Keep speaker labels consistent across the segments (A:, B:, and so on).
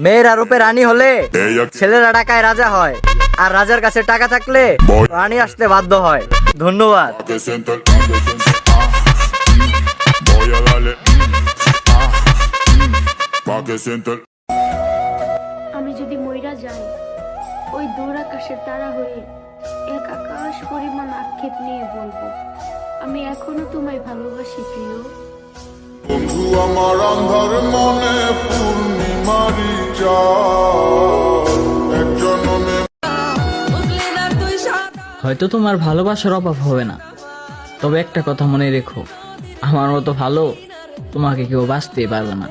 A: মেয়েরা রূপে রানী হলে ছেলেরা টাকায় রাজা হয়, আর রাজার কাছে টাকা থাকলে রানী আসতে বাধ্য হয়। ধন্যবাদ।
B: আমি যদি মইরা যাই ওই দূর আকাশের তারা হয়ে এক আকাশ পরিমাণ আক্ষেপ নিয়ে বলবো, আমি এখনো তোমায় ভালোবাসি প্রিয়।
C: বন্ধু আমার অন্ধর মনে পূর্ণিমারি
D: হয়তো তোমার ভালোবাসার অভাব হবে না, তবে একটা কথা মনে রেখো, আমার মতো ভালো তোমাকে কেউ বাঁচতে পারবে না।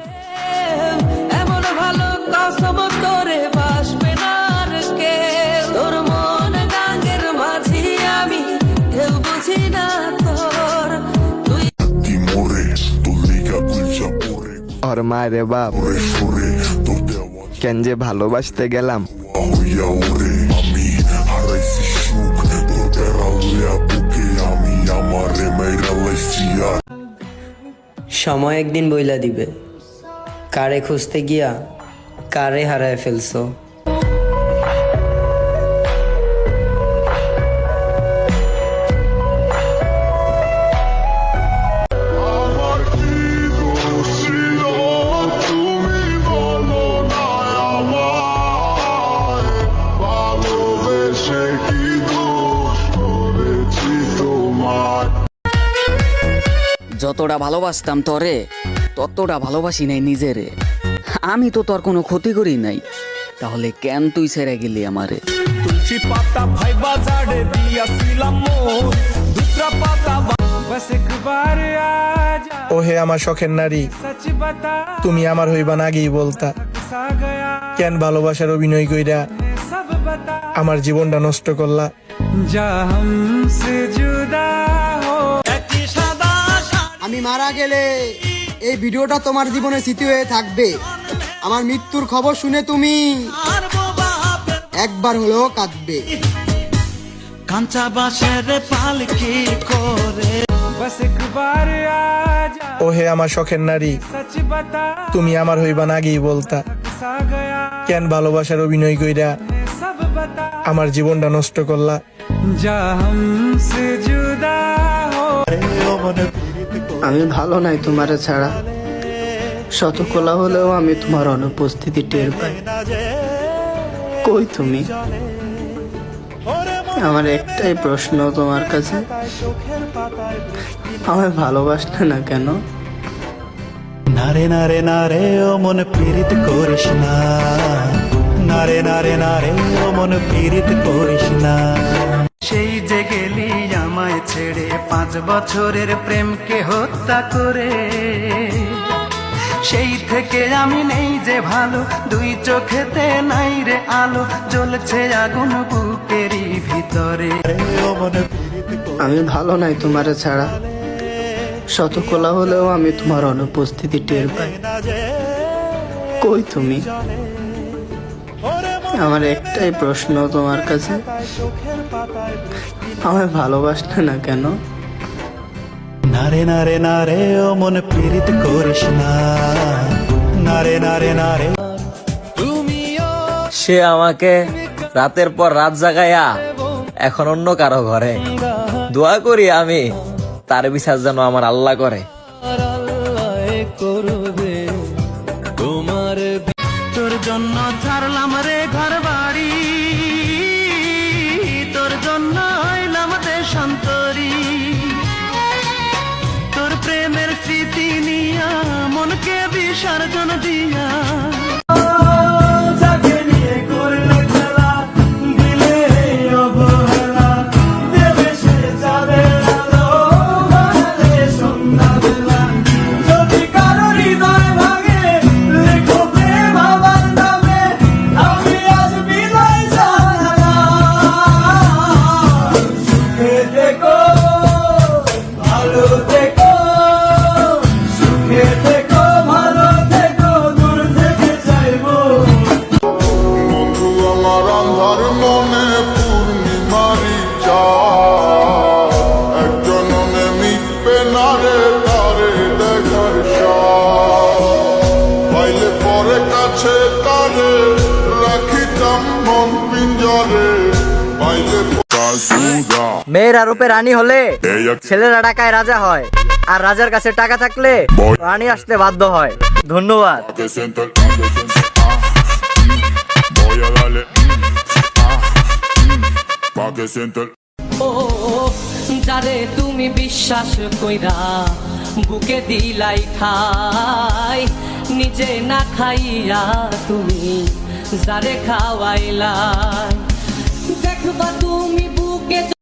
E: ওর মায়েরে বাপ কেন যে ভালোবাসতে গেলাম।
F: সময় একদিন বইলা দিবে কারে খুঁজতে গিয়া কারে হারায় ফেলছো।
D: যতটা ভালোবাসতাম তরে ততটা ভালোবাসি নাই নিজেরে। আমি তো তোর কোনো ক্ষতি করি নাই, তাহলে কেন তুই ছেড়ে গেলি আমারে?
G: ওহে আমার শখের নারী, তুমি আমার হইবা না আগেই বলতা। কেন ভালোবাসার অভিনয় কইরা আমার জীবনটা নষ্ট করলা?
H: আমি মারা গেলে এই ভিডিওটা তোমার জীবনে স্মৃতি হয়ে থাকবে। আমার মৃত্যুর খবর শুনে তুমি একবার হলেও কাঁদবে।
G: ওহে আমার শখের নারী, তুমি আমার হইবা না আগেই বলতা। কেন ভালোবাসার অভিনয় কইরা আমার জীবনটা নষ্ট করলা?
H: আমি ভালো নাই তোমারে ছাড়া, শত কোলা হলেও আমি তোমার অনুপস্থিতি টের পাই। কই তুমি? আমার একটাই প্রশ্ন তোমার কাছে, আমায় ভালোবাসলে না কেন?
I: নারে নারে নারে ও মন পীড়িত করিস না, নারে নারে নারে ও মন পীড়িত করিস না। সেই যে গেলি আমায় ছেড়ে 5 বছরের প্রেমকে হত্যা করে, সেই থেকে আমি নেই যে ভালো, 2 চোখেতে নাই রে আলো, জ্বলছে আগুন বুকেরই ভিতরে।
H: আমি ভালো নাই তোমারে ছাড়া, শত কোলা হলেও আমি তোমার অনুপস্থিতি টের পাই। কই তুমি? আমার একটাই প্রশ্ন তোমার কাছে, আমায় ভালোবাসলে না কেন?
I: নারে নারে নারে ও মন পীড়িত করিস না, নারে নারে নারে।
A: সে আমাকে রাতের পর রাত জাগাইয়া এখন অন্য কারো ঘরে। দোয়া করি আমি তার বিচার যেন আমার আল্লাহ করে।
I: তোর জন্য ছাড়লাম রে ঘর বাড়ি, তোর জন্য হইলাম দেশান্তরী, তোর প্রেমের স্মৃতি নিয়া মনকে বিসর্জন দিয়া।
C: মন পিঞ্জরে পাইলে কাজুদা
J: মেয়েরা রূপে রানী হলে ছেলেরা টাকায় রাজা হয়, আর রাজার কাছে টাকা থাকলে রানী আসতে বাধ্য হয়। ধন্যবাদ।
C: que siento el voy a darle pa que siento el
K: যারে তুমি বিশ্বাস কইরা বুকে দিলাই খাই, নিজে না খাইয়া তুমি যারে খাওয়াইলাই, দেখবা